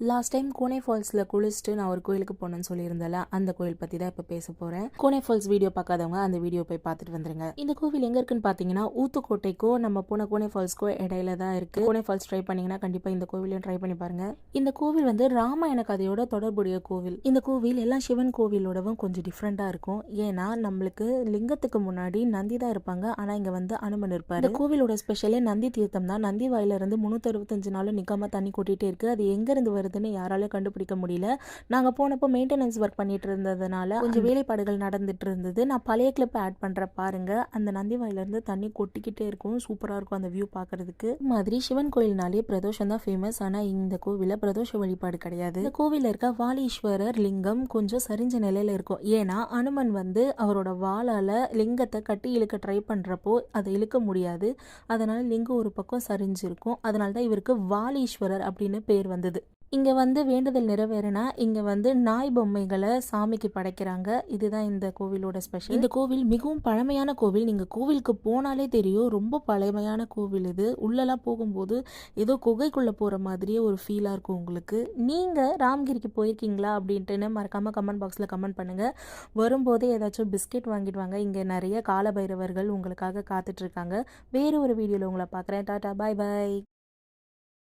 Last time கோனே ஃபால்ஸில் குளிச்சுட்டு நான் ஒரு கோயிலுக்கு போனேன்னு சொல்லியிருந்தேன்ல, அந்த கோயில் பற்றி தான் இப்போ பேச போகிறேன். கோனே ஃபால்ஸ் வீடியோ பார்க்காதவங்க அந்த வீடியோ போய் பார்த்துட்டு வந்துருங்க. இந்த கோவில் எங்கே இருக்குன்னு பார்த்தீங்கன்னா, ஊத்துக்கோட்டைக்கோ நம்ம போன கோனே ஃபால்ஸ்க்கோ இடையில தான் இருக்குது. கோனே ஃபால்ஸ் ட்ரை பண்ணிங்கன்னா கண்டிப்பாக இந்த கோவிலையும் ட்ரை பண்ணி பாருங்க. இந்த கோவில் வந்து ராமாயண கதையோட தொடர்புடைய கோவில். இந்த கோவில் எல்லாம் சிவன் கோவிலோடவும் கொஞ்சம் டிஃப்ரெண்ட்டாக இருக்கும். ஏன்னா நம்மளுக்கு லிங்கத்துக்கு முன்னாடி நந்தி தான் இருப்பாங்க, ஆனால் இங்கே வந்து அனுமன் இருப்பார். இந்த கோவிலோட ஸ்பெஷலே நந்தி தீர்த்தம் தான். நந்தி வாயிலிருந்து 365 நாளும் நிற்காம தண்ணி கொட்டிகிட்டே இருக்குது. அது எங்கேருந்து வருதுன்னு யாராலையும் கண்டுபிடிக்க முடியல. நாங்கள் போனப்போ மெயின்டெனன்ஸ் ஒர்க் பண்ணிட்டு இருந்ததுனால கொஞ்சம் வேலைப்பாடுகள் நடந்துட்டு இருந்தது. நான் பழைய கிளிப் ஆட் பண்ணுறேன் பாருங்க. அந்த நந்தி வாயிலிருந்து தண்ணி கொட்டிக்கிட்டே இருக்கும். சூப்பராக இருக்கும் அந்த வியூ பார்க்கறதுக்கு. மாதிரி சிவன் கோயில்னாலே பிரதோஷம் தான் ஃபேமஸ். ஆனால் இந்த கோவிலில் பிரதோஷ வழிபாடு கிடையாது. இந்த கோவிலில் இருக்க வாலீஸ்வரர் லிங்கம் கொஞ்சம் சரிஞ்ச நிலையில இருக்கும். ஏன்னா அனுமன் வந்து அவரோட வாளால் லிங்கத்தை கட்டி இழுக்க ட்ரை பண்ணுறப்போ அதை இழுக்க முடியாது. அதனால லிங்கம் ஒரு பக்கம் சரிஞ்சிருக்கும். அதனால தான் இவருக்கு வாலீஸ்வரர் அப்படின்னு பேர் வந்தது. இங்கே வந்து வேண்டுதல் நிறைவேறினா இங்கே வந்து நாய் பொம்மைகளை சாமிக்கு படைக்கிறாங்க. இதுதான் இந்த கோவிலோட ஸ்பெஷல். இந்த கோவில் மிகவும் பழமையான கோவில். நீங்கள் கோவிலுக்கு போனாலே தெரியும், ரொம்ப பழமையான கோவில் இது. உள்ளெல்லாம் போகும்போது ஏதோ குகைக்குள்ளே போகிற மாதிரியே ஒரு ஃபீலாக இருக்கும் உங்களுக்கு. நீங்கள் ராம்கிரிக்கு போயிருக்கீங்களா அப்படின்ட்டுன்னு மறக்காமல் கமெண்ட் பாக்ஸில் கமெண்ட் பண்ணுங்கள். வரும்போதே ஏதாச்சும் பிஸ்கெட் வாங்கிட்டு வாங்க. இங்கே நிறைய காலபைரவர்கள் உங்களுக்காக காத்துட்ருக்காங்க. வேறு ஒரு வீடியோவில் உங்களை பார்க்குறேன். டாடா, பாய் பாய்.